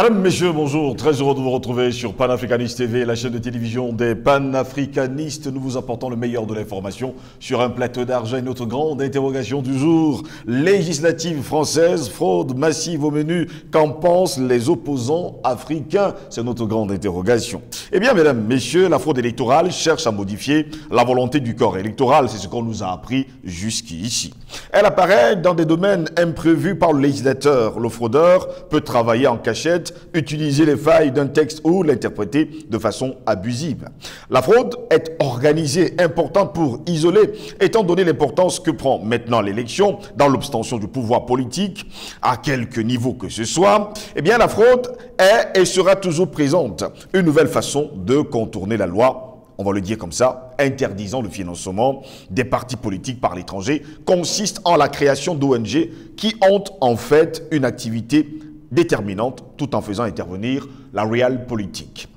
Madame, Messieurs, bonjour. Très heureux de vous retrouver sur Panafricaniste TV, la chaîne de télévision des panafricanistes. Nous vous apportons le meilleur de l'information sur un plateau d'argent et notre grande interrogation du jour. Législative française, fraude massive au menu. Qu'en pensent les opposants africains? C'est notre grande interrogation. Eh bien, mesdames, messieurs, la fraude électorale cherche à modifier la volonté du corps électoral. C'est ce qu'on nous a appris jusqu'ici. Elle apparaît dans des domaines imprévus par le législateur. Le fraudeur peut travailler en cachette, utiliser les failles d'un texte ou l'interpréter de façon abusive. La fraude est organisée, importante pour isoler, étant donné l'importance que prend maintenant l'élection dans l'obtention du pouvoir politique, à quelque niveau que ce soit. Eh bien, la fraude est et sera toujours présente. Une nouvelle façon de contourner la loi, on va le dire comme ça, interdisant le financement des partis politiques par l'étranger, consiste en la création d'ONG qui ont en fait une activité déterminante tout en faisant intervenir la réelle politique.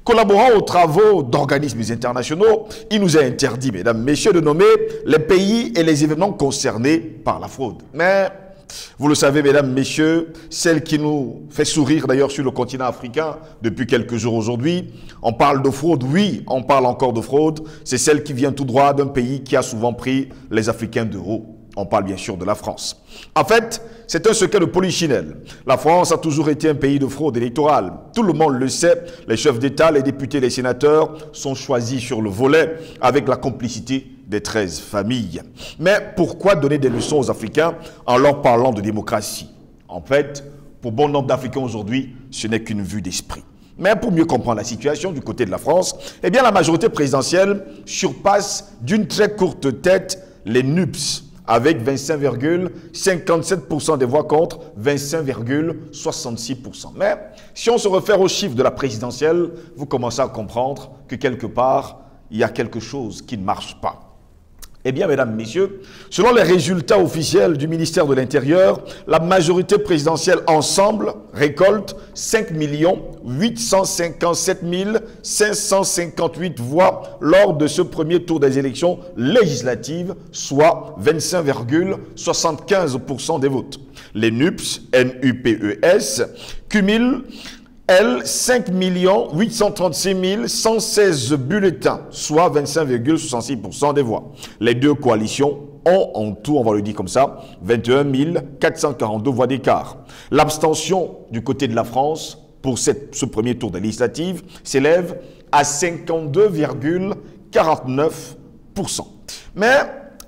Collaborant aux travaux d'organismes internationaux, il nous est interdit, mesdames, messieurs, de nommer les pays et les événements concernés par la fraude. Mais vous le savez, mesdames, messieurs, celle qui nous fait sourire d'ailleurs sur le continent africain depuis quelques jours aujourd'hui, on parle de fraude, oui, on parle encore de fraude, c'est celle qui vient tout droit d'un pays qui a souvent pris les Africains de haut. On parle bien sûr de la France. En fait, c'est un secret de polichinelle. La France a toujours été un pays de fraude électorale. Tout le monde le sait, les chefs d'État, les députés, les sénateurs sont choisis sur le volet avec la complicité des 13 familles. Mais pourquoi donner des leçons aux Africains en leur parlant de démocratie? En fait, pour bon nombre d'Africains aujourd'hui, ce n'est qu'une vue d'esprit. Mais pour mieux comprendre la situation du côté de la France, eh bien la majorité présidentielle surpasse d'une très courte tête les NUPS, avec 25,57% des voix contre 25,66%. Mais si on se réfère aux chiffres de la présidentielle, vous commencez à comprendre que quelque part, il y a quelque chose qui ne marche pas. Eh bien, mesdames, messieurs, selon les résultats officiels du ministère de l'Intérieur, la majorité présidentielle ensemble récolte 5 857 558 voix lors de ce premier tour des élections législatives, soit 25,75% des votes. Les NUPS, N-U-P-E-S, cumulent 5 836 116 bulletins, soit 25,66% des voix. Les deux coalitions ont en tout, on va le dire comme ça, 21 442 voix d'écart. L'abstention du côté de la France pour ce premier tour des législatives s'élève à 52,49%. Mais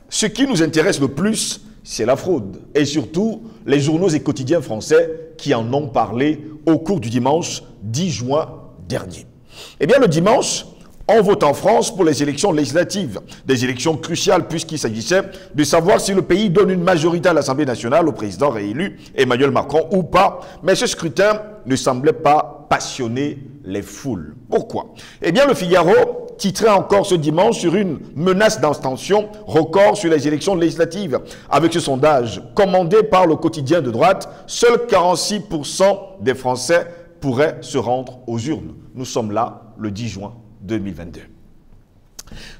ce qui nous intéresse le plus, c'est la fraude. Et surtout, les journaux et quotidiens français qui en ont parlé au cours du dimanche 10 juin dernier. Eh bien, le dimanche, on vote en France pour les élections législatives. Des élections cruciales puisqu'il s'agissait de savoir si le pays donne une majorité à l'Assemblée nationale au président réélu Emmanuel Macron ou pas. Mais ce scrutin ne semblait pas passionner les foules. Pourquoi? Eh bien, le Figaro titrait encore ce dimanche sur une menace d'abstention record sur les élections législatives. Avec ce sondage commandé par le quotidien de droite, seuls 46% des Français pourraient se rendre aux urnes. Nous sommes là le 10 juin 2022.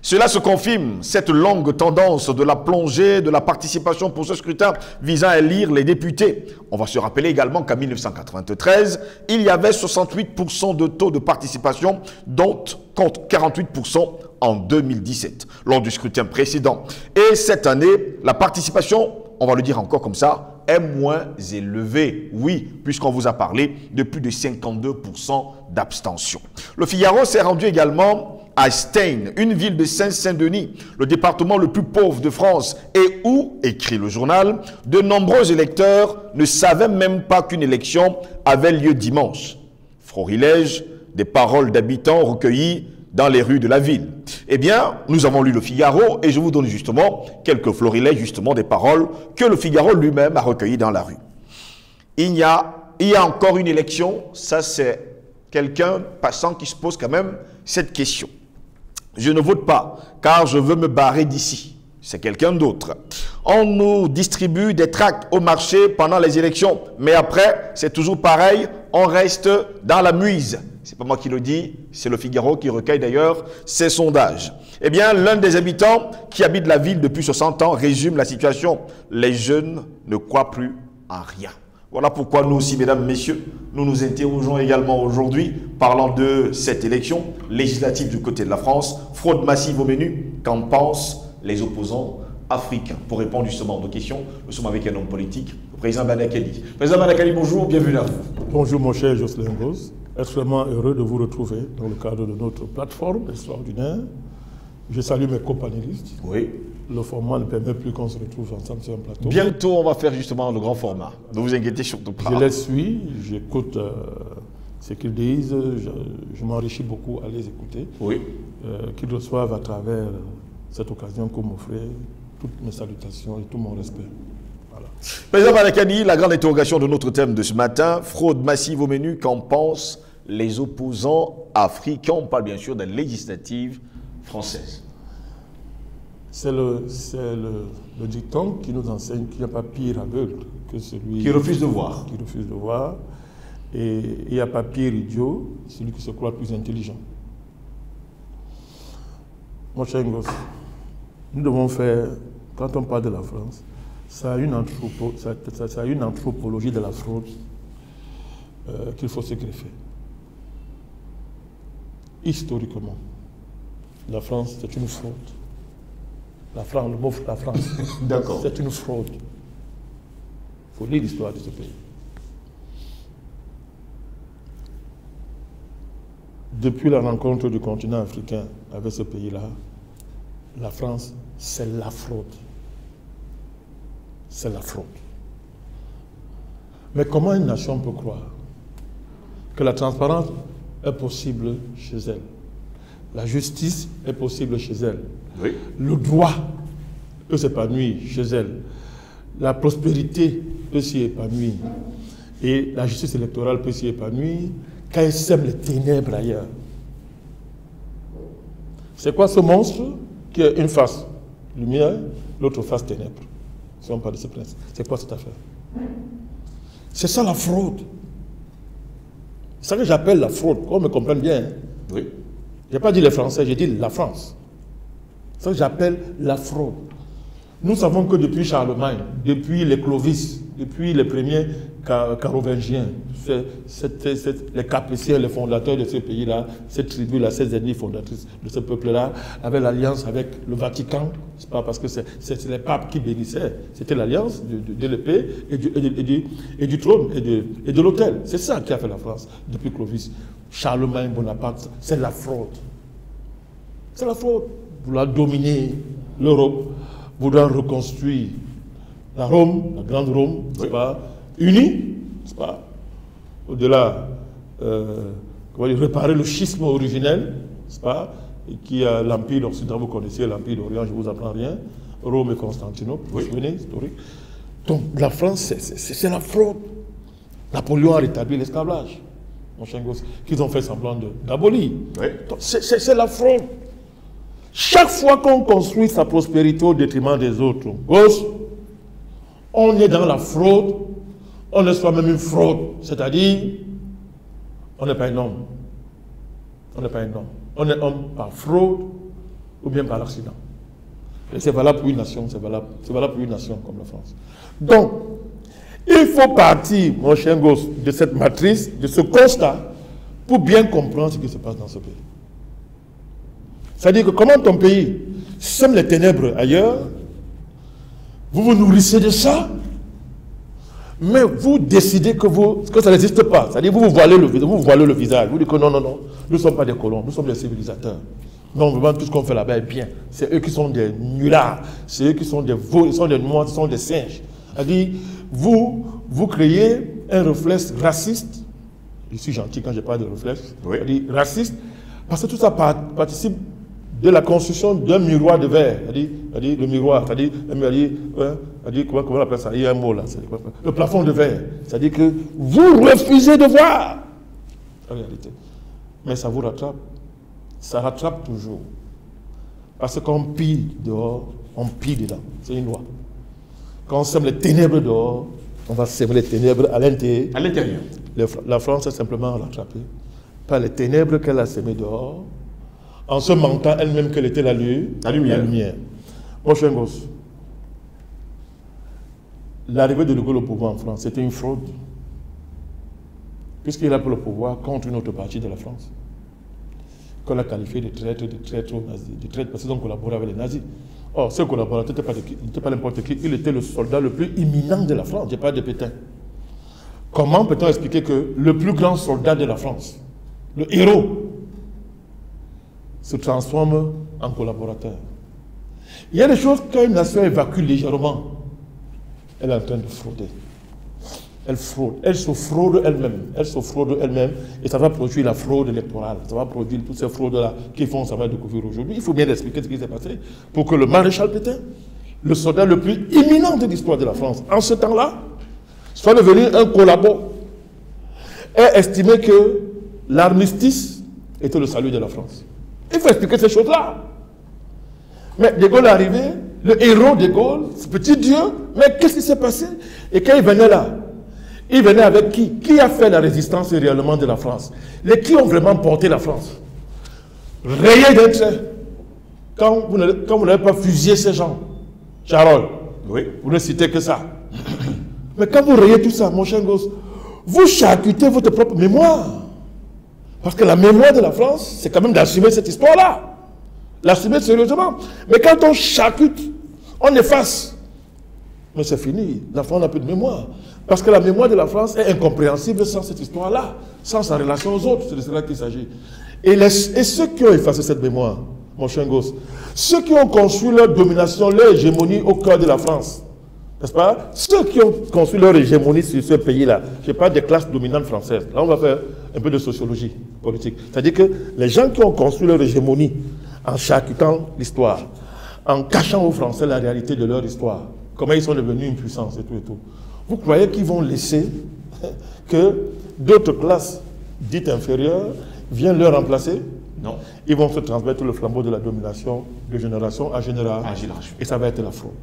Cela se confirme, cette longue tendance de la plongée de la participation pour ce scrutin visant à élire les députés. On va se rappeler également qu'en 1993, il y avait 68% de taux de participation, dont contre 48% en 2017, lors du scrutin précédent. Et cette année, la participation, on va le dire encore comme ça, est moins élevée. Oui, puisqu'on vous a parlé de plus de 52% d'abstention. Le Figaro s'est rendu également à Stein, une ville de Seine-Saint-Denis, le département le plus pauvre de France, et où, écrit le journal, de nombreux électeurs ne savaient même pas qu'une élection avait lieu dimanche. Florilège des paroles d'habitants recueillies dans les rues de la ville. Eh bien, nous avons lu le Figaro et je vous donne justement quelques florilèges justement des paroles que le Figaro lui-même a recueillies dans la rue. Il y a encore une élection, ça c'est quelqu'un passant qui se pose quand même cette question. Je ne vote pas car je veux me barrer d'ici. C'est quelqu'un d'autre. On nous distribue des tracts au marché pendant les élections, mais après, c'est toujours pareil, on reste dans la muise. C'est pas moi qui le dis, c'est le Figaro qui recueille d'ailleurs ces sondages. Eh bien, l'un des habitants qui habite la ville depuis 60 ans résume la situation. Les jeunes ne croient plus en rien. Voilà pourquoi nous aussi, mesdames, messieurs, nous nous interrogeons également aujourd'hui, parlant de cette élection législative du côté de la France, fraude massive au menu, qu'en pensent les opposants africains? Pour répondre justement à nos questions, nous sommes avec un homme politique, le président Banakali. Président Banakali, bonjour, bienvenue à vous. Bonjour mon cher Jocelyn Goss, extrêmement heureux de vous retrouver dans le cadre de notre plateforme extraordinaire. Je salue mes copanélistes. Oui. Le format ne permet plus qu'on se retrouve ensemble sur un plateau. Bientôt, on va faire justement le grand format. Ne vous inquiétez surtout pas. Je les suis, j'écoute ce qu'ils disent, je m'enrichis beaucoup à les écouter. Oui. Qu'ils reçoivent à travers cette occasion que m'offrait toutes mes salutations et tout mon respect. Voilà. Président Banakali, la grande interrogation de notre thème de ce matin, fraude massive au menu, qu'en pensent les opposants africains? On parle bien sûr de législative française. C'est le dicton qui nous enseigne qu'il n'y a pas pire aveugle que celui qui refuse de voir. Qui refuse de voir. Et il n'y a pas pire idiot, celui qui se croit plus intelligent. Mon cher Ngoz, nous devons faire, quand on parle de la France, ça a une anthropologie de la fraude qu'il faut se greffer. Historiquement, la France, c'est une fraude. La France, le mot la France, c'est une fraude. Il faut lire l'histoire de ce pays. Depuis la rencontre du continent africain avec ce pays-là, la France, c'est la fraude. C'est la fraude. Mais comment une nation peut croire que la transparence est possible chez elle? La justice est possible chez elle. Oui. Le droit peut s'épanouir chez elle. La prospérité peut s'y épanouir. Et la justice électorale peut s'y épanouir quand elle sème les ténèbres ailleurs. C'est quoi ce monstre qui a une face lumière, l'autre face ténèbres? Si on parle de ce principe. C'est quoi cette affaire? C'est ça la fraude. C'est ça que j'appelle la fraude, qu'on me comprenne bien. Oui. Je n'ai pas dit les Français, j'ai dit la France. C'est ça que j'appelle la fraude. Nous savons que depuis Charlemagne, depuis les Clovis, depuis les premiers Carolingiens, les Capétiens, les fondateurs de ce pays-là, cette tribu-là, ces ennemis fondatrices de ce peuple-là, avaient l'alliance avec le Vatican. C'est pas parce que c'est les papes qui bénissaient, c'était l'alliance de l'épée et du trône et de l'autel. C'est ça qui a fait la France depuis Clovis. Charlemagne, Bonaparte, c'est la fraude. C'est la fraude. Vouloir dominer l'Europe, vouloir reconstruire la Rome, la grande Rome, c'est pas unie, c'est pas au-delà, réparer le schisme originel, c'est pas, et qui a l'Empire occidental, vous connaissez l'Empire d'Orient, je ne vous apprends rien, Rome et Constantinople, vous vous souvenez, historique. Donc la France, c'est la fraude. Napoléon a rétabli l'esclavage, mon cher Goss, qu'ils ont fait semblant d'abolir. Oui. C'est la fraude. Chaque fois qu'on construit sa prospérité au détriment des autres, on est dans la fraude, on est soi-même une fraude. C'est-à-dire, on n'est pas un homme. On n'est pas un homme. On est homme par fraude ou bien par accident. Et c'est valable pour une nation, c'est valable pour une nation comme la France. Donc, il faut partir, mon cher Goss, de cette matrice, de ce constat, pour bien comprendre ce qui se passe dans ce pays. C'est-à-dire que comment ton pays sème les ténèbres ailleurs, vous vous nourrissez de ça, mais vous décidez que ça n'existe pas. C'est-à-dire que vous voilez le visage. Vous dites que non, nous ne sommes pas des colons, nous sommes des civilisateurs. Non, vraiment, tout ce qu'on fait là-bas est bien. C'est eux qui sont des nullards, c'est eux qui sont des veaux, ils sont des noirs, ils sont des singes. C'est-à-dire, vous créez un réflexe raciste. Je suis gentil quand je parle de réflexe. Oui. C'est-à-dire raciste, parce que tout ça participe de la construction d'un miroir de verre. C'est-à-dire le miroir, comment on appelle ça? Il y a un mot là. Le plafond de verre. C'est-à-dire que vous refusez de voir la réalité. Mais ça vous rattrape. Ça rattrape toujours. Parce qu'on pille dehors, on pille dedans. C'est une loi. Quand on sème les ténèbres dehors, on va semer les ténèbres à l'intérieur. À l'intérieur. La France est simplement rattrapée par les ténèbres qu'elle a semées dehors, en se mentant elle-même qu'elle était la lumière. La lumière. Mon cher Goss, l'arrivée de De Gaulle au pouvoir en France, c'était une fraude. Puisqu'il a pris le pouvoir contre une autre partie de la France, qu'on a qualifié de traître aux nazis, de traître parce qu'ils ont collaboré avec les nazis. Or, ce collaborateur n'était pas n'importe qui, il était le soldat le plus imminent de la France, je parle de Pétain. Comment peut-on expliquer que le plus grand soldat de la France, le héros, se transforme en collaborateur? Il y a des choses qu'une nation évacue légèrement. Elle est en train de frauder. Elle fraude, elle se fraude elle-même, et ça va produire la fraude électorale, ça va produire toutes ces fraudes-là qui font, ça va découvrir aujourd'hui. Il faut bien expliquer ce qui s'est passé pour que le maréchal Pétain, le soldat le plus imminent de l'histoire de la France, en ce temps-là, soit devenu un collabo et estimé que l'armistice était le salut de la France. Il faut expliquer ces choses-là. Mais De Gaulle est arrivé, le héros de Gaulle, ce petit Dieu, mais qu'est-ce qui s'est passé? Et quand il venait là, il venait avec qui? Qui a fait la résistance réellement de la France? Les qui ont vraiment porté la France? Rayé d'un trait. Quand vous n'avez pas fusillé ces gens, Charles, Oui. vous ne citez que ça. Mais quand vous rayez tout ça, mon cher gosse, vous charcutez votre propre mémoire. Parce que la mémoire de la France, c'est quand même d'assumer cette histoire-là. L'assumer sérieusement. Mais quand on charcute, on efface. Mais c'est fini. La France n'a plus de mémoire. Parce que la mémoire de la France est incompréhensible sans cette histoire-là, sans sa relation aux autres. C'est de cela qu'il s'agit. Et ceux qui ont effacé cette mémoire, mon cher gosse, ceux qui ont construit leur domination, leur hégémonie au cœur de la France, n'est-ce pas? Ceux qui ont construit leur hégémonie sur ce pays-là, je parle des classes dominantes françaises. Là, on va faire un peu de sociologie politique. C'est-à-dire que les gens qui ont construit leur hégémonie en charcutant l'histoire, en cachant aux Français la réalité de leur histoire, comment ils sont devenus une puissance et tout et tout. Vous croyez qu'ils vont laisser que d'autres classes dites inférieures viennent leur remplacer? Non. Ils vont se transmettre le flambeau de la domination de génération à génération. Et ça va être la fraude.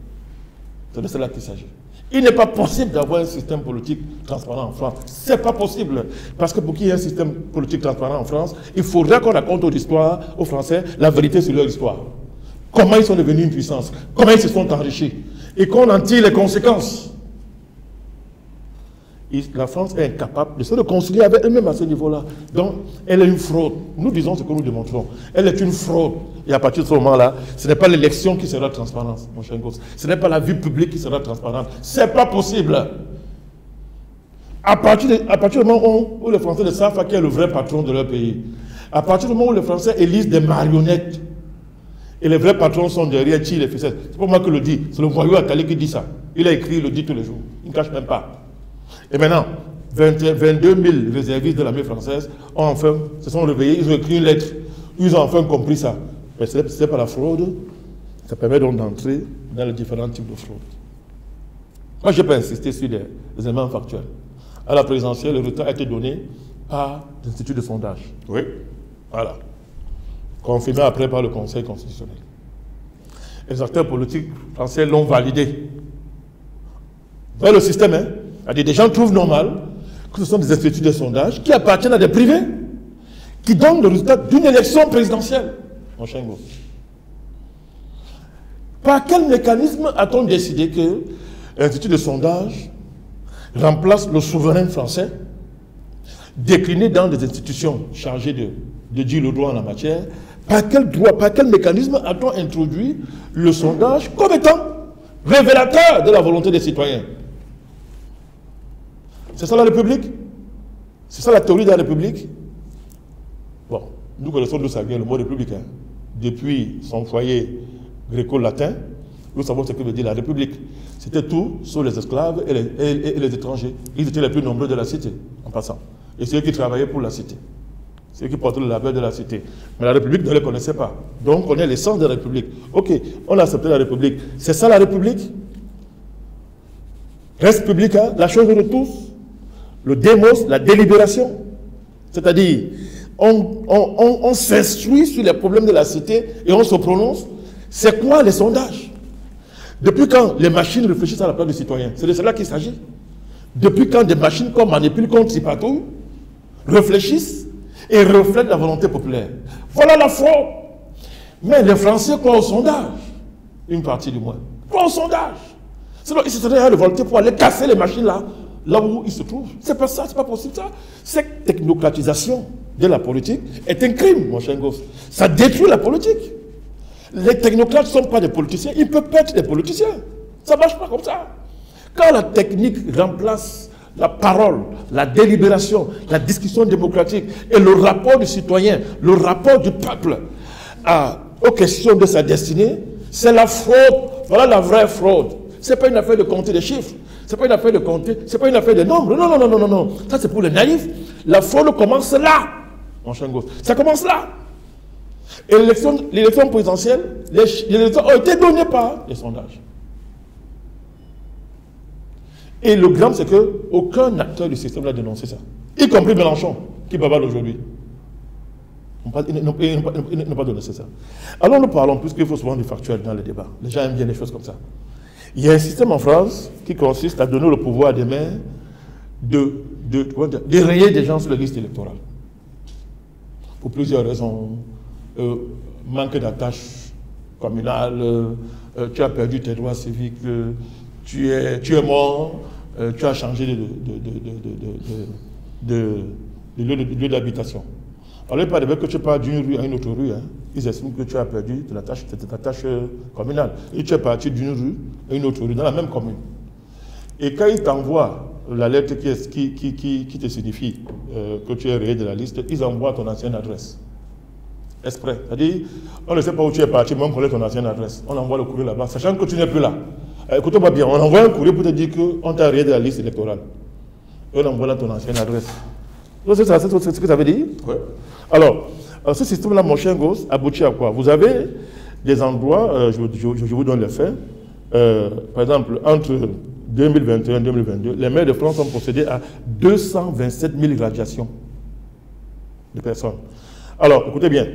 C'est de cela qu'il s'agit. Il n'est pas possible d'avoir un système politique transparent en France. Ce n'est pas possible. Parce que pour qu'il y ait un système politique transparent en France, il faudra qu'on raconte aux Français la vérité sur leur histoire. Comment ils sont devenus une puissance, comment ils se sont enrichis, et qu'on en tire les conséquences. La France est incapable de se réconcilier avec elle-même à ce niveau-là. Donc, elle est une fraude. Nous disons ce que nous démontrons. Elle est une fraude. Et à partir de ce moment-là, ce n'est pas l'élection qui sera transparente, mon cher gosse. Ce n'est pas la vie publique qui sera transparente. Ce n'est pas possible. À partir du moment où les Français ne savent pas qui est le vrai patron de leur pays, à partir du moment où les Français élisent des marionnettes, et les vrais patrons sont derrière qui les ficelles. C'est pas moi qui le dis, c'est le voyou Akali qui dit ça. Il a écrit, il le dit tous les jours. Il ne cache même pas. Et maintenant, 22 000 réservistes de l'armée française se sont réveillés, ils ont écrit une lettre. Ils ont enfin compris ça. Mais ce n'est pas la fraude. Ça permet donc d'entrer dans les différents types de fraude. Moi, je peux insister sur les éléments factuels. À la présidentielle, le résultat a été donné par l'Institut de sondage. Oui. Voilà. Confirmé après par le Conseil constitutionnel. Les acteurs politiques français l'ont validé. Dans le système, hein, des gens trouvent normal que ce sont des instituts de sondage qui appartiennent à des privés qui donnent le résultat d'une élection présidentielle. Mon cher Ngo. Par quel mécanisme a-t-on décidé que l'institut de sondage remplace le souverain français, décliné dans des institutions chargées de dire le droit en la matière? Par quel droit, par quel mécanisme a-t-on introduit le sondage comme étant révélateur de la volonté des citoyens? C'est ça la République? C'est ça la théorie de la République? Bon, nous connaissons d'où ça vient le mot républicain. Depuis son foyer gréco-latin, nous savons ce que veut dire la République. C'était tout sur les esclaves et les étrangers. Ils étaient les plus nombreux de la cité, en passant. Et c'est eux qui travaillaient pour la cité. C'est eux qui portaient le labeur de la cité. Mais la République ne les connaissait pas. Donc on est l'essence de la République. Ok, on a accepté la République. C'est ça la République? Reste public, hein, la chose de tous. Le démos, la délibération. C'est-à-dire, on s'instruit sur les problèmes de la cité et on se prononce. C'est quoi les sondages? Depuis quand les machines réfléchissent à la place du citoyen? C'est de cela qu'il s'agit. Depuis quand des machines comme Manipule, comme Tripatouille réfléchissent et reflètent la volonté populaire? Voilà la fraude. Mais les Français croient au sondage. Une partie du moins. Croient au sondage. Sinon, il se serait révolté pour aller casser les machines là où il se trouve. C'est pas ça, c'est pas possible ça. Cette technocratisation de la politique est un crime, mon cher Goss. Ça détruit la politique. Les technocrates ne sont pas des politiciens, ils peuvent pas être des politiciens. Ça ne marche pas comme ça. Quand la technique remplace la parole, la délibération, la discussion démocratique et le rapport du citoyen, le rapport du peuple aux questions de sa destinée, c'est la fraude. Voilà la vraie fraude. Ce n'est pas une affaire de compter des chiffres. Ce n'est pas une affaire de compter, ce n'est pas une affaire de nombres. Non, non, non, non, non, non. Ça, c'est pour les naïfs. La fraude commence là, mon cher Goss. Ça commence là. Et l'élection présidentielle, les élections ont été données par les sondages. Et le drame, c'est qu'aucun acteur du système n'a dénoncé ça. Y compris Mélenchon, qui bavarde aujourd'hui. Ils n'ont pas dénoncé ça. Alors nous parlons, puisqu'il faut souvent du factuel dans les débats. Les gens aiment bien les choses comme ça. Il y a un système en France qui consiste à donner le pouvoir à des maires de rayer des gens sur la liste électorale. Pour plusieurs raisons. Manque d'attache communale, tu as perdu tes droits civiques, tu es mort, tu as changé de lieu d'habitation. Alors, pas que tu pars d'une rue à une autre rue, hein. Ils estiment que tu as perdu ta tâche communale. Et tu es parti d'une rue à une autre rue, dans la même commune. Et quand ils t'envoient la lettre qui te signifie que tu es rayé de la liste, ils envoient ton ancienne adresse. Exprès. C'est-à-dire, on ne sait pas où tu es parti, mais on connaît ton ancienne adresse. On envoie le courrier là-bas, sachant que tu n'es plus là. Écoute-moi bien, on envoie un courrier pour te dire qu'on t'a rayé de la liste électorale. Et on envoie là ton ancienne adresse. C'est ce que ça veut dire? Ouais. Alors, ce système-là, mon cher Goss, aboutit à quoi? Vous avez des endroits, je vous donne les faits. Par exemple, entre 2021 et 2022, les maires de France ont procédé à 227 000 radiations de personnes. Alors, écoutez bien,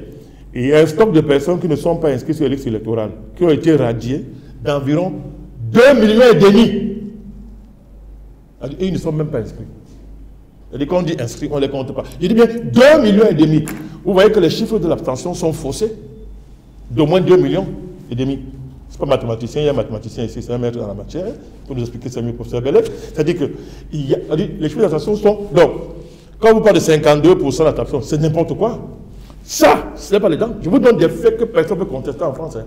il y a un stock de personnes qui ne sont pas inscrites sur la liste électorale, qui ont été radiées d'environ 2,5 millions. Et ils ne sont même pas inscrits. C'est-à-dire qu'on dit inscrits, on ne les compte pas. Je dis bien 2,5 millions. Vous voyez que les chiffres de l'abstention sont faussés. D'au moins 2,5 millions. Ce n'est pas mathématicien, il y a un mathématicien ici, c'est un maître dans la matière, pour nous expliquer ça mieux, professeur Bellet. C'est-à-dire que les chiffres d'abstention sont... Donc, quand vous parlez de 52% d'abstention, c'est n'importe quoi. Ça, ce n'est pas les dents. Je vous donne des faits que personne ne peut contester en France. Hein.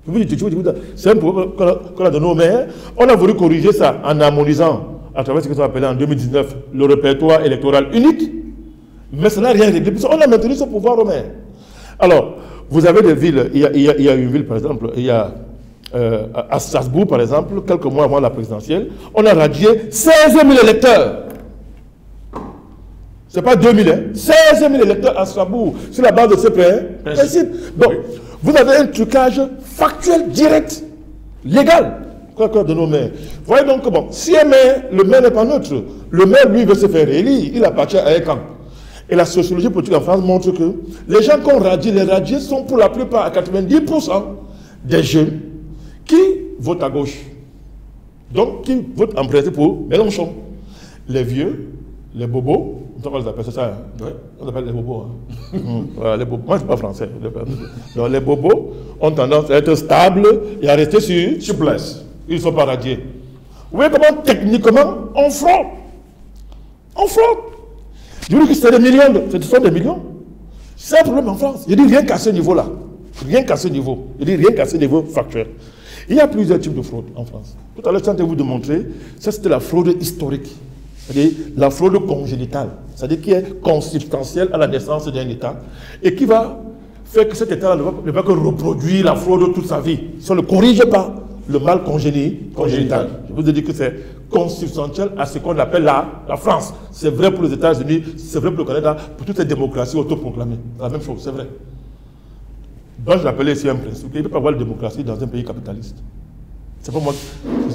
Je vous dis, c'est un problème qu'on a donné aux maires. On a voulu corriger ça en harmonisant, à travers ce que ça appelé en 2019, le répertoire électoral unique. Mais ça n'a rien réglé. On a maintenu ce pouvoir aux maires. Alors, vous avez des villes, il y a une ville, par exemple, il y a à Strasbourg, par exemple, quelques mois avant la présidentielle, on a radié 16 000 électeurs. Ce n'est pas 2000, hein. 16 000 électeurs à Strasbourg, sur la base de ce principe. Donc, vous avez un trucage factuel, direct, légal, de nos maires. Voyez donc comment, si un maire, le maire n'est pas neutre, le maire, lui, veut se faire élire, il appartient à un camp. Et la sociologie politique en France montre que les gens qu'on radie, les radiés sont pour la plupart à 90% des jeunes qui votent à gauche. Donc, qui votent en principe pour Mélenchon. Les vieux, les bobos, on les appelle ça, hein? Ouais. On appelle les bobos. Hein? Voilà, les bobos. Moi, je ne suis pas français. Donc, les bobos ont tendance à être stables et à rester sur place. Ils ne sont pas radiés. Vous voyez comment, techniquement, on fraude. On fraude. Je dis que c'est des millions, ce sont des millions. C'est un problème en France. Je dis rien qu'à ce niveau-là. Rien qu'à ce niveau. Je dis rien qu'à ce niveau factuel. Il y a plusieurs types de fraude en France. Tout à l'heure, je tentais de vous démontrer, ça c'était la fraude historique. C'est-à-dire la fraude congénitale. C'est-à-dire qui est consubstantielle à la naissance d'un État et qui va faire que cet État ne va que reproduire la fraude toute sa vie. Si on ne corrige pas le mal congénital. Je vous ai dit que c'est consubstantiel à ce qu'on appelle la France. C'est vrai pour les États-Unis, c'est vrai pour le Canada, pour toutes les démocraties autoproclamées. La même chose, c'est vrai. Donc je l'appelais ici un principe. Il ne peut pas avoir de démocratie dans un pays capitaliste. C'est pas moi,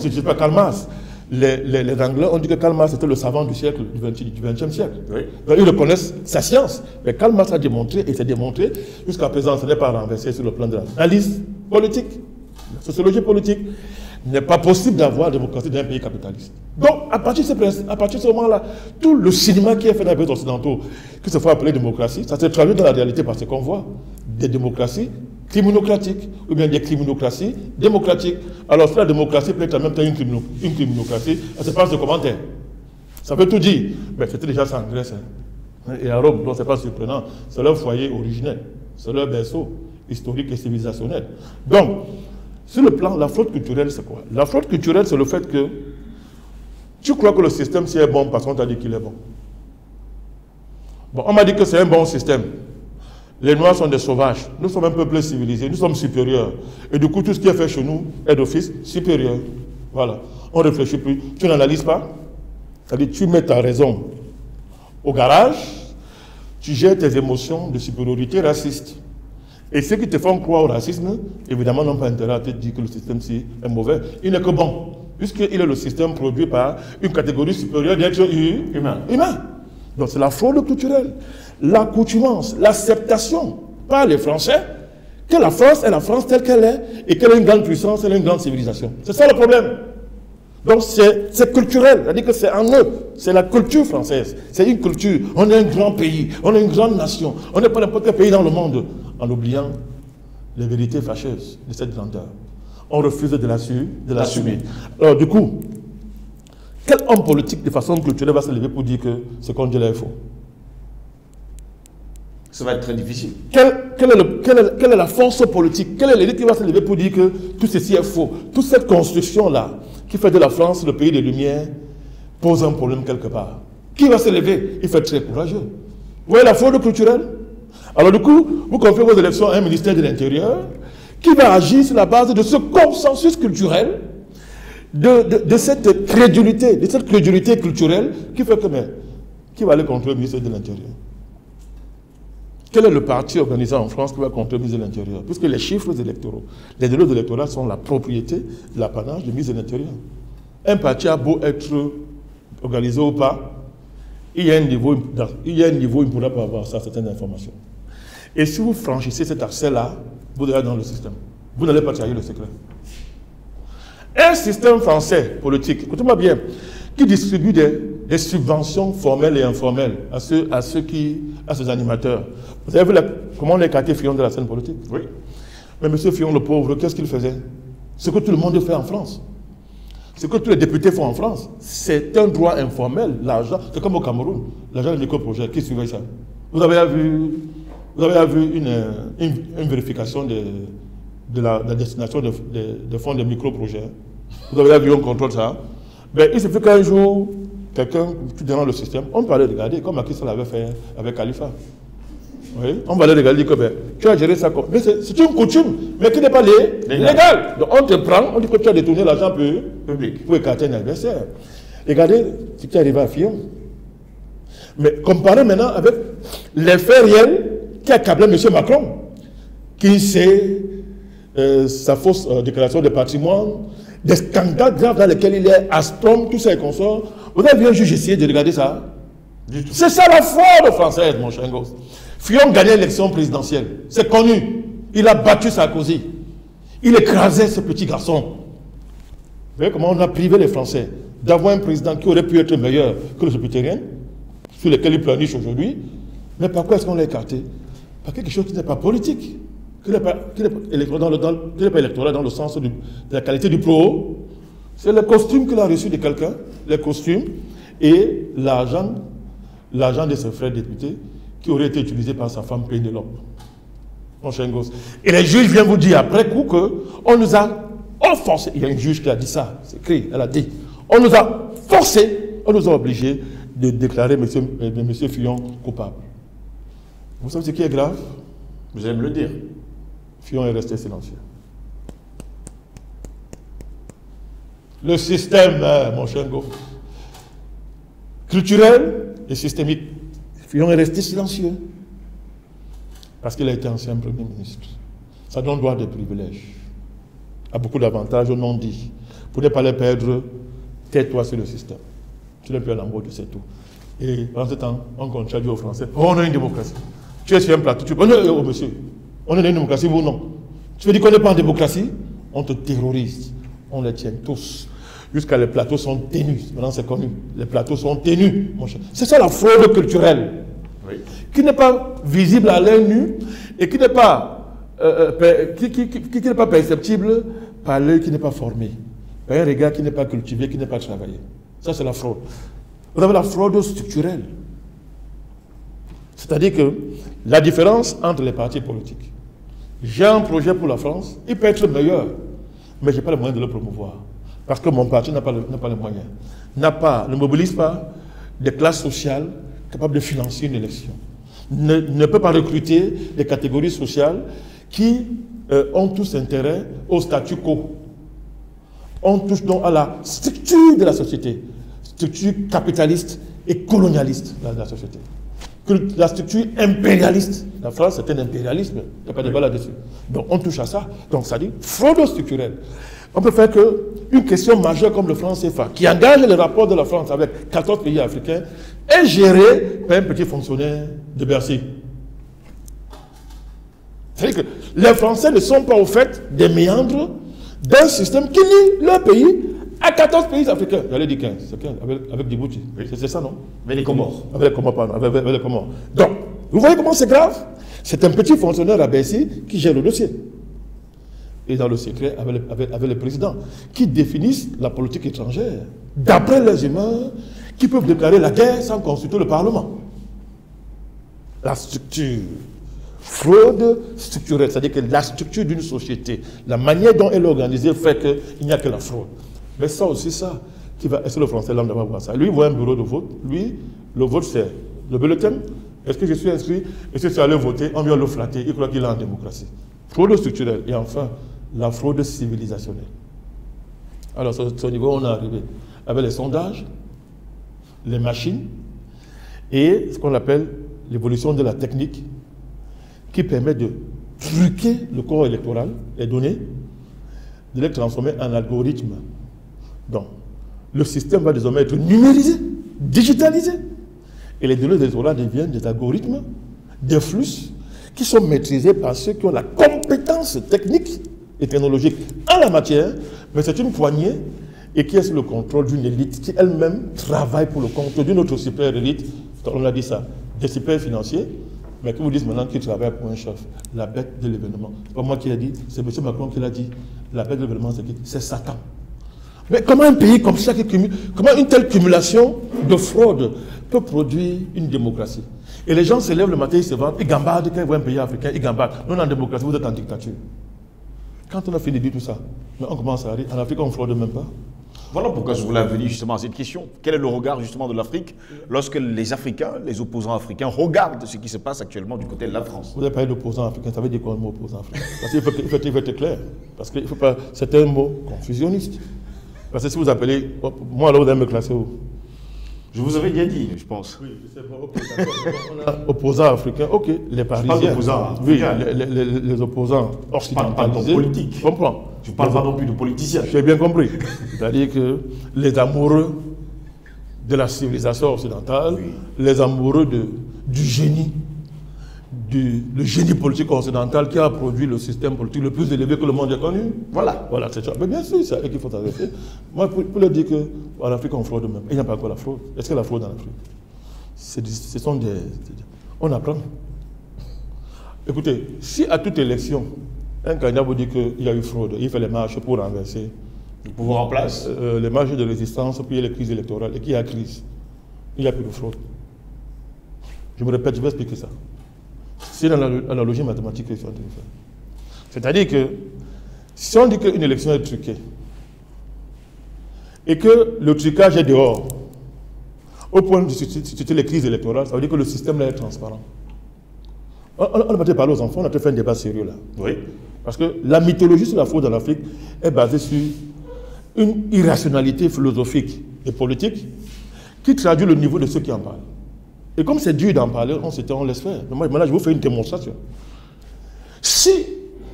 je ne dis pas Karl Marx. Les Anglais ont dit que Karl Marx était le savant du siècle, du XXe siècle. Oui. Donc, ils reconnaissent sa science. Mais Karl Marx a démontré, et s'est démontré, jusqu'à présent, ce n'est pas renversé sur le plan de l'analyse politique, la sociologie politique. Il n'est pas possible d'avoir la démocratie dans un pays capitaliste. Donc, à partir de ce moment-là, tout le cinéma qui est fait dans les pays occidentaux, qui se fait appeler démocratie, ça se traduit dans la réalité par ce qu'on voit. Des démocraties criminocratiques, ou bien des criminocraties démocratiques. Alors, si la démocratie peut être en même temps une criminocratie, ça se passe de commentaires. Ça veut tout dire. Mais c'était déjà ça en Grèce. Hein. Et à Rome, donc ce n'est pas surprenant. C'est leur foyer originel. C'est leur berceau historique et civilisationnel. Donc, sur le plan, la fraude culturelle, c'est quoi? La fraude culturelle, c'est le fait que tu crois que le système, si est bon, parce qu'on t'a dit qu'il est bon. Bon, on m'a dit que c'est un bon système. Les Noirs sont des sauvages. Nous sommes un peu plus civilisés. Nous sommes supérieurs. Et du coup, tout ce qui est fait chez nous est d'office supérieur. Voilà. On ne réfléchit plus. Tu n'analyses pas. C'est-à-dire, tu mets ta raison au garage. Tu gères tes émotions de supériorité raciste. Et ceux qui te font croire au racisme, évidemment, n'ont pas intérêt à te dire que le système-ci est mauvais. Il n'est que bon. Puisqu'il est le système produit par une catégorie supérieure d'êtres humains. Donc c'est la fraude culturelle, l'accoutumance, l'acceptation par les Français que la France est la France telle qu'elle est et qu'elle a une grande puissance, elle a une grande civilisation. C'est ça le problème. Donc c'est culturel, c'est-à-dire que c'est en eux, c'est la culture française, c'est une culture. On est un grand pays, on est une grande nation, on n'est pas n'importe quel pays dans le monde, en oubliant les vérités fâcheuses de cette grandeur. On refuse de l'assumer. Alors du coup, quel homme politique de façon culturelle va se lever pour dire que ce qu'on dit là est faux? Ça va être très difficile. Quelle est la force politique? Quelle est l'élite qui va se lever pour dire que tout ceci est faux? Toute cette construction-là, qui fait de la France le pays des Lumières, pose un problème quelque part. Qui va se lever? Il faut être très courageux. Vous voyez la fraude culturelle? Alors du coup, vous confiez vos élections à un ministère de l'Intérieur qui va agir sur la base de ce consensus culturel, de cette crédulité culturelle qui fait que, mais, qui va aller contre le ministère de l'Intérieur? Quel est le parti organisé en France qui va contre le ministre de l'Intérieur? Puisque les chiffres électoraux, les données électorales sont la propriété de l'apanage du ministre de l'Intérieur. Un parti a beau être organisé ou pas, il y a un niveau, il ne pourra pas avoir ça, certaines informations. Et si vous franchissez cet accès-là, vous allez dans le système. Vous n'allez pas trahir le secret. Un système français politique, écoutez-moi bien, qui distribue des subventions formelles et informelles à ces animateurs. Vous avez vu comment on a écarté Fillon de la scène politique? Oui. Mais M. Fillon, le pauvre, qu'est-ce qu'il faisait? Ce que tout le monde fait en France. Ce que tous les députés font en France. C'est un droit informel. L'argent, c'est comme au Cameroun. L'argent du micro-projet, qui suivait ça? Vous avez vu une vérification de la destination des fonds de micro-projets. Vous avez vu, on contrôle ça. Ben, il se fait qu'un jour, quelqu'un, dans le système, on peut aller regarder, comme Macky Sall l'avait fait avec Khalifa. Oui, on va aller regarder, que ben, tu as géré ça comme. Mais c'est une coutume, mais qui n'est pas légale. Donc on te prend, on dit que tu as détourné l'argent public pour écarter un adversaire. Regardez ce qui est arrivé à Fillon. Mais comparez maintenant avec les faits réels qui accablaient M. Macron, qui sait sa fausse déclaration de patrimoine, des scandales graves dans lesquels il est, Astrom, tous ses consorts. Vous avez vu un juge essayer de regarder ça? C'est ça la fraude française, mon cher gosse. Fillon gagnait l'élection présidentielle. C'est connu. Il a battu Sarkozy. Il écrasait ce petit garçon. Vous voyez comment on a privé les Français d'avoir un président qui aurait pu être meilleur que le Jupitérien, sur lequel ils pleurnichent aujourd'hui. Mais pourquoi est-ce qu'on l'a écarté? Par quelque chose qui n'est pas politique. Qui n'est pas électoral dans le sens de la qualité du pro. C'est le costume qu'il a reçu de quelqu'un, les costumes, et l'argent de ses frères députés qui aurait été utilisé par sa femme Pénélope. Mon cher gosse. Et les juges viennent vous dire après coup qu'on nous a forcé. Il y a une juge qui a dit ça, c'est écrit, elle a dit. On nous a forcé, on nous a obligés de déclarer M. Fillon coupable. Vous savez ce qui est grave? Vous allez me le dire. Fillon est resté silencieux. Le système, mon cher Go, culturel et systémique, Fillon est resté silencieux. Parce qu'il a été ancien Premier ministre. Ça donne droit des privilèges. A beaucoup d'avantages non dits. Pour ne pas les perdre, tais-toi sur le système. Tu n'es plus à l'embauche, c'est tout. Et pendant ce temps, on continue à dire aux Français, oh, on a une démocratie. Tu es sur un plateau, tu peux dire, oh monsieur, on est dans une démocratie, vous non. Tu veux dire qu'on n'est pas en démocratie? On te terrorise. On les tient tous. Jusqu'à les plateaux sont ténus. Maintenant c'est connu. Les plateaux sont ténus, mon cher. C'est ça la fraude culturelle. Oui. Qui n'est pas visible à l'œil nu et qui n'est pas qui n'est pas perceptible par l'œil qui n'est pas formé, par un regard qui n'est pas cultivé, qui n'est pas travaillé. Ça, c'est la fraude. Vous avez la fraude structurelle. C'est-à-dire que la différence entre les partis politiques. J'ai un projet pour la France, il peut être meilleur, mais je n'ai pas les moyens de le promouvoir. Parce que mon parti n'a pas les moyens. Ne mobilise pas des classes sociales capables de financer une élection. Ne peut pas recruter des catégories sociales qui ont tous intérêt au statu quo. On touche donc à la structure de la société, structure capitaliste et colonialiste de la société. La structure impérialiste. La France, c'est un impérialisme. Il n'y a pas de débat là-dessus. Donc, on touche à ça. Donc, ça dit fraude structurelle. On peut faire qu'une question majeure comme le franc CFA, qui engage les rapports de la France avec 14 pays africains, est gérée par un petit fonctionnaire de Bercy. C'est-à-dire que les Français ne sont pas au fait des méandres d'un système qui lie leur pays à 14 pays africains. J'allais dire 15, c'est 15, avec Djibouti. Oui. C'est ça, non? Avec les Comores. Avec les Comores, pardon, avec les Comores. Donc, vous voyez comment c'est grave? C'est un petit fonctionnaire à Bercy qui gère le dossier. Et dans le secret, avec les présidents, qui définissent la politique étrangère, d'après les humains, qui peuvent déclarer la guerre sans consulter le Parlement. La structure. Fraude structurelle, c'est-à-dire que la structure d'une société, la manière dont elle est organisée fait qu'il n'y a que la fraude. Mais ça aussi, ça, est-ce que le français lambda va voir ça? Lui, il voit un bureau de vote. Lui, le vote, c'est le bulletin. Est-ce que je suis inscrit? Est-ce que je suis allé voter? On vient le flatter. Il croit qu'il est en démocratie. Fraude structurelle. Et enfin, la fraude civilisationnelle. Alors, à ce niveau, on est arrivé avec les sondages, les machines et ce qu'on appelle l'évolution de la technique qui permet de truquer le corps électoral, les données, de les transformer en algorithmes. Donc, le système va désormais être numérisé, digitalisé. Et les données électorales deviennent des algorithmes, des flux qui sont maîtrisés par ceux qui ont la compétence technique et technologique en la matière, mais c'est une poignée et qui est sous le contrôle d'une élite qui elle-même travaille pour le compte d'une autre super élite, on a dit ça, des super financiers, mais qui vous disent maintenant qu'ils travaillent pour un chef, la bête de l'événement. C'est pas moi qui l'ai dit, c'est M. Macron qui l'a dit. La bête de l'événement, c'est qui? C'est Satan. Mais comment un pays comme ça, comment une telle cumulation de fraude peut produire une démocratie? Et les gens se lèvent le matin, ils se vendent, ils gambardent quand ils voient un pays africain, ils gambardent. Nous, on est en démocratie, vous êtes en dictature. Quand on a fini de dire tout ça, mais on commence à dire, en Afrique, on ne fraude même pas. Voilà pourquoi je voulais venir justement à cette question. Quel est le regard justement de l'Afrique lorsque les Africains, les opposants africains, regardent ce qui se passe actuellement du côté de la France? Vous avez parlé d'opposants africains, ça veut dire quoi le mot opposant africain? Parce qu'il faut être clair. Parce qu'il faut pas. C'est un mot confusionniste. Parce que si vous appelez. Moi, alors, vous allez me classer où? Je vous avais bien dit, je pense. Oui, je sais pas. Opposants africains, ok. Les Parisiens. Oui, les opposants occidentaux. Pas de politique. Je comprends. Je ne parle pas non plus de politiciens. J'ai bien compris. C'est-à-dire que les amoureux de la civilisation occidentale, oui, les amoureux du génie, le génie politique occidental qui a produit le système politique le plus élevé que le monde ait connu. Voilà. Voilà, c'est ça. Mais bien sûr, c'est à eux qu'il faut s'adresser. Moi, pour leur dire qu'en Afrique, on fraude même. Il n'y a pas encore la fraude. Est-ce qu'il y a la fraude en Afrique? Ce sont des... On apprend. Écoutez, si à toute élection, un candidat vous dit qu'il y a eu fraude, il fait les marches pour renverser le pouvoir en place, les marches de résistance, puis il y a les crises électorales, et qu'il y a crise, il n'y a plus de fraude. Je me répète, je vais expliquer ça. C'est dans l'analogie mathématique que je suis en train de faire. C'est-à-dire que si on dit qu'une élection est truquée, et que le trucage est dehors, au point de susciter les crises électorales, ça veut dire que le système là est transparent. On a peut-être parlé aux enfants, on a peut-être fait un débat sérieux là. Oui. Parce que la mythologie sur la fraude en Afrique est basée sur une irrationalité philosophique et politique qui traduit le niveau de ceux qui en parlent. Et comme c'est dur d'en parler, on laisse faire. Mais maintenant, je vous fais une démonstration. Si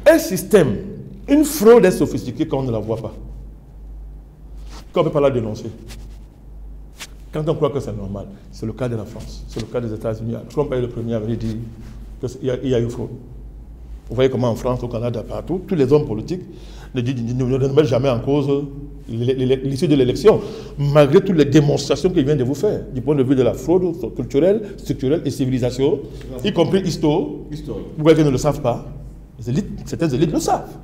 un système, une fraude est sophistiquée quand on ne la voit pas, quand on ne peut pas la dénoncer, quand on croit que c'est normal, c'est le cas de la France, c'est le cas des États-Unis. Trump est le premier à venir dire qu'il y a eu fraude. Vous voyez comment en France, au Canada, partout, tous les hommes politiques ne mettent jamais en cause l'issue de l'élection, malgré toutes les démonstrations qu'ils viennent de vous faire, du point de vue de la fraude culturelle, structurelle et civilisation, y compris historique. Vous voyez qu'ils ne le savent pas. Les élites, certaines élites le savent.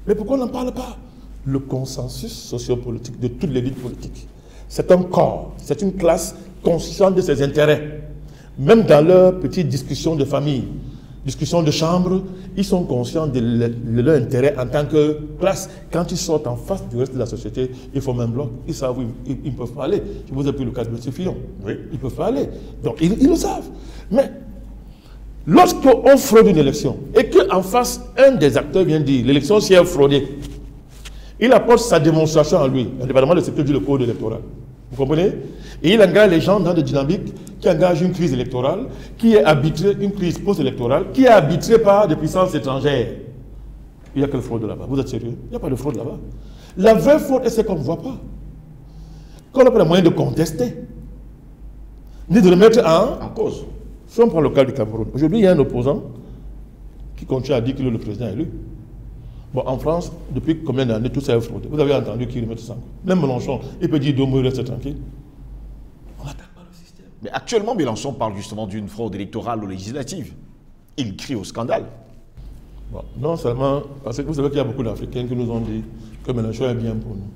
Mais pourquoi on n'en parle pas? Le consensus sociopolitique de toute l'élite politique, c'est un corps, c'est une classe consciente de ses intérêts. Même dans leurs petites discussions de famille, discussions de chambre, ils sont conscients de leur intérêt en tant que classe. Quand ils sortent en face du reste de la société, ils forment un bloc, ils savent où ils ne peuvent pas aller. Je vous ai pris le cas de M. Fillon. Oui. Ils ne peuvent pas aller. Donc, ils le savent. Mais, lorsqu'on fraude une élection, et qu'en face, un des acteurs vient dire, l'élection s'y est fraudée, il apporte sa démonstration à lui, indépendamment de ce que dit le code électoral. Vous comprenez? Et il engage les gens dans des dynamiques qui engagent une crise électorale, qui est arbitrée, une crise post-électorale, qui est arbitrée par des puissances étrangères. Il n'y a quelle fraude là-bas? Vous êtes sérieux? Il n'y a pas de fraude là-bas. La vraie fraude, c'est qu'on ne voit pas. Qu'on n'a pas le moyen de contester, ni de le mettre en cause. Si on prend le cas du Cameroun, aujourd'hui, il y a un opposant qui continue à dire qu'il est le président élu. Bon, en France, depuis combien d'années tout ça est fraudé? Vous avez entendu qu'ils remettent ça en cause. Même Mélenchon, il peut dire deux mots, il reste tranquille. On n'attaque pas le système. Mais actuellement, Mélenchon parle justement d'une fraude électorale ou législative. Il crie au scandale. Bon, non seulement, parce que vous savez qu'il y a beaucoup d'Africains qui nous ont dit que Mélenchon est bien pour nous.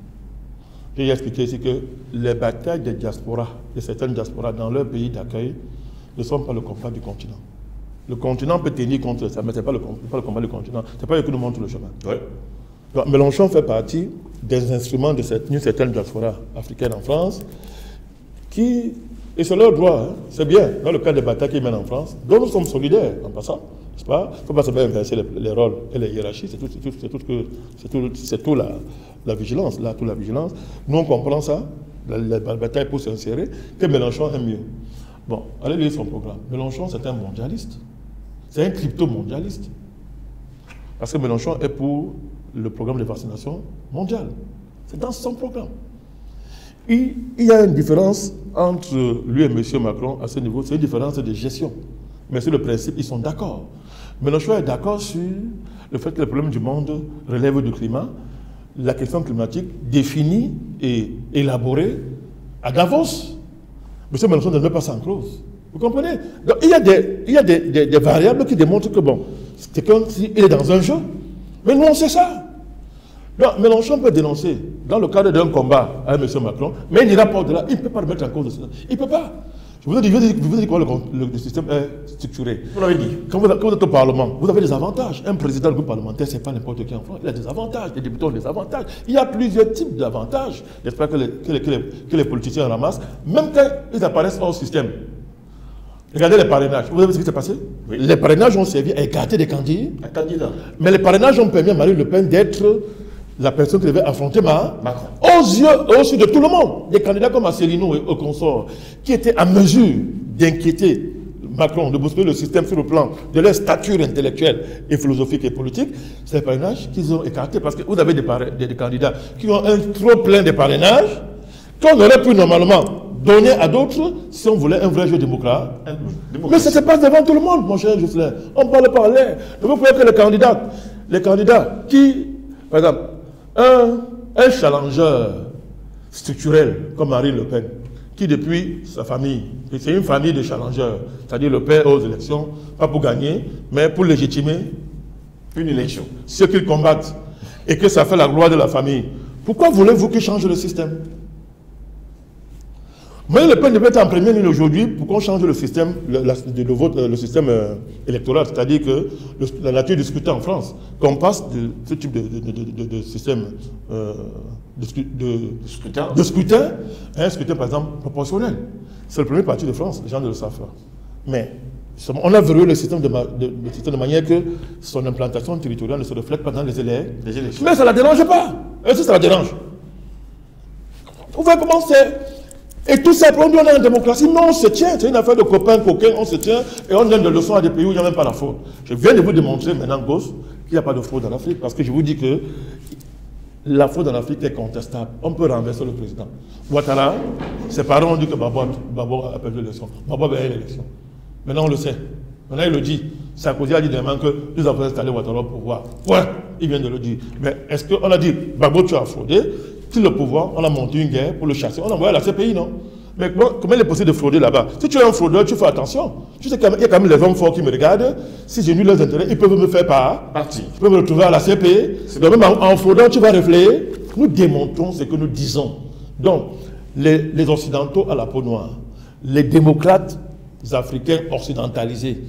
J'ai expliqué ici que les batailles des diasporas, de certaines diasporas dans leur pays d'accueil, ne sont pas le combat du continent. Le continent peut tenir contre ça, mais ce n'est pas le combat du continent. Ce n'est pas eux qui nous montrent le chemin. Oui. Donc, Mélenchon fait partie des instruments de d'une certaine diaspora africaine en France, qui, et c'est leur droit, hein, c'est bien, dans le cas des batailles qu'ils mènent en France, dont nous sommes solidaires en passant, n'est-ce pas? Il ne faut pas se faire inverser les rôles et les hiérarchies, c'est tout la vigilance, là, toute la vigilance. Nous, on comprend ça, la bataille pour s'insérer, que Mélenchon aime mieux. Bon, allez lire son programme. Mélenchon, c'est un mondialiste. C'est un crypto-mondialiste. Parce que Mélenchon est pour le programme de vaccination mondial. C'est dans son programme. Il y a une différence entre lui et M. Macron à ce niveau. C'est une différence de gestion. Mais sur le principe, ils sont d'accord. Mélenchon est d'accord sur le fait que les problèmes du monde relèvent du climat, la question climatique définie et élaborée à Davos. M. Mélenchon ne met pas ça en cause. Vous comprenez? Donc, il y a des variables qui démontrent que, bon, c'est comme s'il est dans un jeu. Mais nous, on sait ça. Donc, Mélenchon peut dénoncer dans le cadre d'un combat avec M. Macron, mais il n'ira pas au-delà. Il ne peut pas le mettre en cause de ça. Il ne peut pas. Je vous ai dit comment le système est structuré. Vous l'avez dit. Quand vous êtes au Parlement, vous avez des avantages. Un président du groupe parlementaire, ce n'est pas n'importe qui en France. Il a des avantages. Les députés ont des avantages. Il y a plusieurs types d'avantages. J'espère que les politiciens ramassent, même quand ils apparaissent hors système. Regardez les parrainages. Vous avez vu ce qui s'est passé? Oui. Les parrainages ont servi à écarter des candidats. Mais les parrainages ont permis à Marine Le Pen d'être la personne qui devait affronter Macron. Aux yeux de tout le monde. Des candidats comme Asselineau et au consort, qui étaient à mesure d'inquiéter Macron, de bousculer le système sur le plan de leur stature intellectuelle et philosophique et politique, c'est les parrainages qu'ils ont écartés. Parce que vous avez des candidats qui ont un trop plein de parrainages qu'on aurait pu normalement donner à d'autres si on voulait un vrai jeu démocratique. Mais ça se passe devant tout le monde, mon cher Jocelyn. On ne parle pas à l'air. Vous pouvez que les candidats qui, par exemple, un challenger structurel comme Marine Le Pen, qui depuis sa famille, c'est une famille de challengers, c'est-à-dire le père aux élections, pas pour gagner, mais pour légitimer une élection. Ceux qu'ils combattent et que ça fait la gloire de la famille. Pourquoi voulez-vous qu'ils changent le système? Marine Le Pen devait être en première ligne aujourd'hui pour qu'on change le système, le système électoral, c'est-à-dire que la nature du scrutin en France, qu'on passe de ce type de système de scrutin à un scrutin, par exemple, proportionnel. C'est le premier parti de France, les gens ne le savent pas. Mais on a verrouillé le système de manière que son implantation territoriale ne se reflète pas dans les élections. Mais ça ne la dérange pas. Et si ça la dérange? Vous voyez comment c'est? Et tout ça, on dit on est en démocratie. Non, on se tient. C'est une affaire de copains, coquins, on se tient et on donne des leçons à des pays où il n'y a même pas la fraude. Je viens de vous démontrer maintenant, Gosse, qu'il n'y a pas de fraude en Afrique. Parce que je vous dis que la fraude en Afrique est contestable. On peut renverser le président. Ouattara, ses parents ont dit que Babo a perdu l'élection. Babo a gagné l'élection. Maintenant, on le sait. Maintenant, il le dit. Sarkozy a dit demain que nous avons installé Ouattara au pouvoir. Ouais, il vient de le dire. Mais est-ce qu'on a dit, Babo, tu as fraudé? Sur le pouvoir, on a monté une guerre pour le chasser. On a envoyé à la CPI, non? Mais comment il est possible de frauder là-bas? Si tu es un fraudeur, tu fais attention. Tu sais qu'il y a quand même les hommes forts qui me regardent. Si j'ai nu leurs intérêts, ils peuvent me faire partie. Ils peuvent me retrouver à la CP. Donc même en fraudant, tu vas réfléchir. Nous démontrons ce que nous disons. Donc, les Occidentaux à la peau noire, les démocrates africains occidentalisés,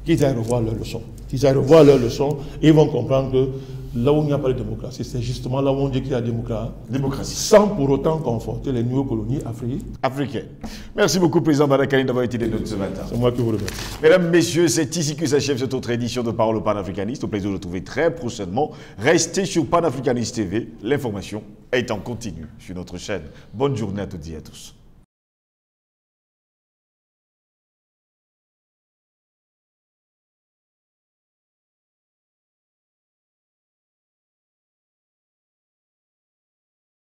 qu'ils aillent revoir leurs leçons. Qu'ils aillent revoir leurs leçons et ils vont comprendre que là où il n'y a pas de démocratie, c'est justement là où on dit qu'il y a démocratie. Sans pour autant conforter les néocolonies africaines. Merci beaucoup, Président Badakani, d'avoir été des nôtres ce matin. C'est moi qui vous remercie. Mesdames, Messieurs, c'est ici que s'achève cette autre édition de Parole panafricaniste. Au plaisir de vous retrouver très prochainement. Restez sur Panafricaniste TV. L'information est en continu sur notre chaîne. Bonne journée à toutes et à tous.